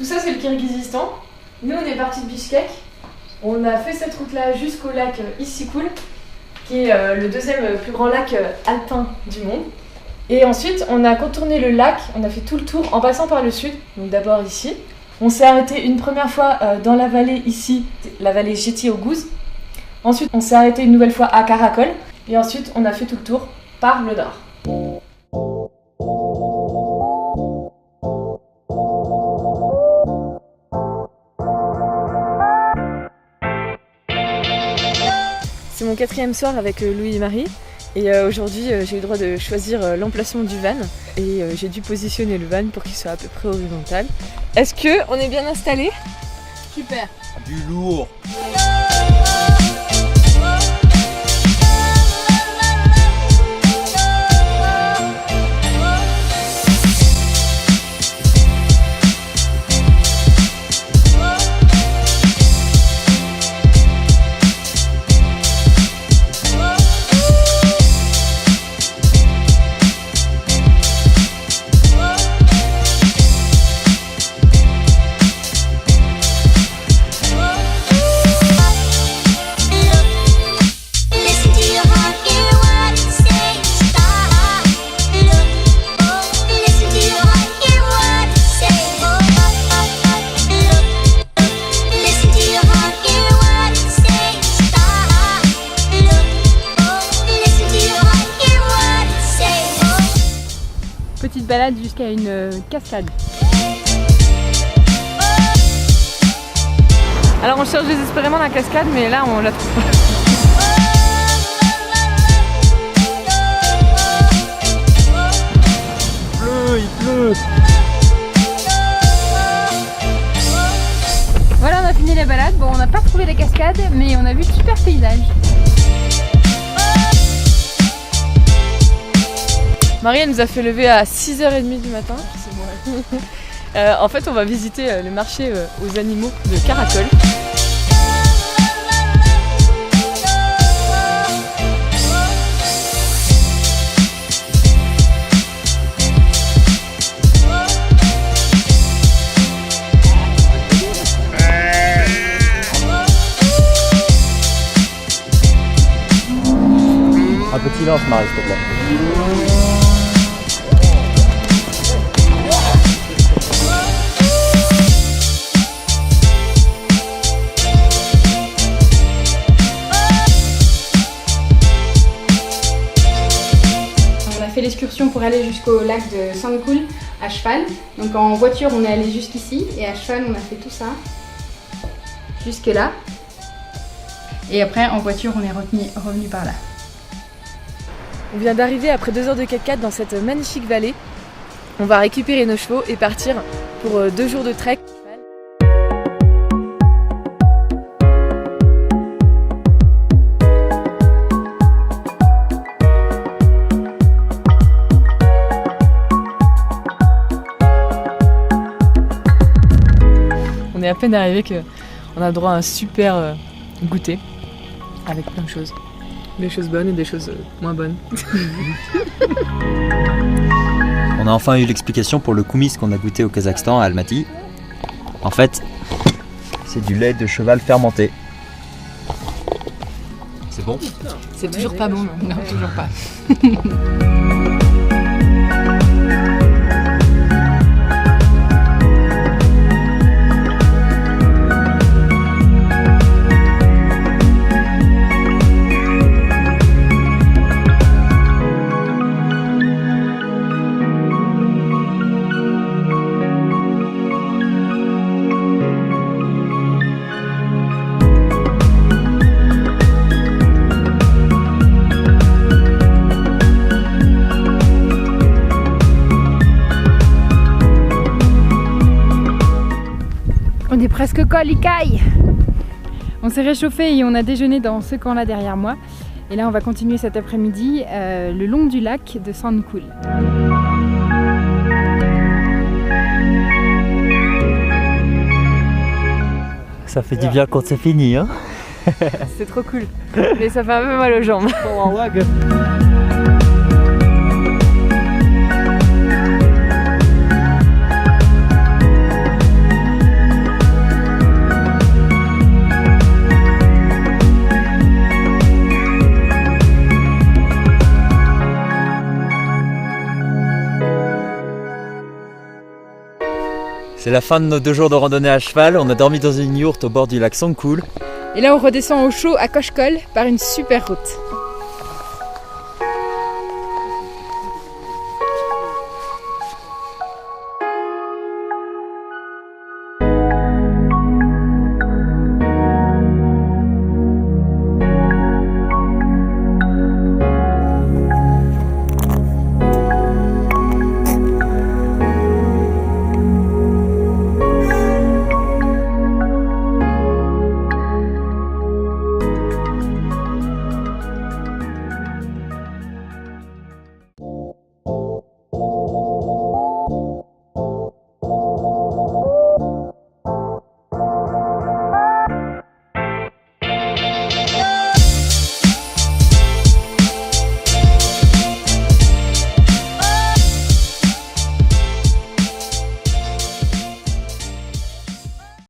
Tout ça, c'est le Kirghizistan. Nous, on est parti de Bishkek. On a fait cette route-là jusqu'au lac Issyk-Kul, qui est le deuxième plus grand lac alpin du monde. Et ensuite, on a contourné le lac, on a fait tout le tour en passant par le sud, donc d'abord ici. On s'est arrêté une première fois dans la vallée ici, la vallée Jeti-Oghuz. Ensuite, on s'est arrêté une nouvelle fois à Karakol. Et ensuite, on a fait tout le tour par le nord. C'est mon 4e soir avec Louis et Marie. Et aujourd'hui, j'ai eu le droit de choisir l'emplacement du van. Et j'ai dû positionner le van pour qu'il soit à peu près horizontal. Est-ce qu'on est bien installé? Super. Du lourd. Petite balade jusqu'à une cascade. Alors on cherche désespérément la cascade, mais là on la trouve pas. Il pleut. Voilà, on a fini la balade. Bon, on n'a pas trouvé la cascade, mais on a vu de super paysages. Marie, elle nous a fait lever à 6h30 du matin. En fait, on va visiter le marché aux animaux de Karakol. Un peu de silence, Marie, s'il te plaît. On a fait l'excursion pour aller jusqu'au lac de Sandkul à cheval. Donc en voiture, on est allé jusqu'ici et à cheval, on a fait tout ça jusque là. Et après, en voiture, on est revenu par là. On vient d'arriver après 2 heures de 4x4 dans cette magnifique vallée. On va récupérer nos chevaux et partir pour 2 jours de trek. On est à peine arrivé qu'on a droit à un super goûter avec plein de choses. Des choses bonnes et des choses moins bonnes. On a enfin eu l'explication pour le koumis qu'on a goûté au Kazakhstan à Almaty. En fait, c'est du lait de cheval fermenté. C'est bon? C'est toujours pas bon, non? Non, toujours pas. On est presque Kolikaï. On s'est réchauffé et on a déjeuné dans ce camp-là derrière moi. Et là, on va continuer cet après-midi le long du lac de Sandkul. Ça fait du bien quand c'est fini, hein. C'est trop cool. Mais ça fait un peu mal aux jambes. C'est la fin de nos 2 jours de randonnée à cheval. On a dormi dans une yourte au bord du lac Songkul. Et là on redescend au chaud à Koshkol par une super route.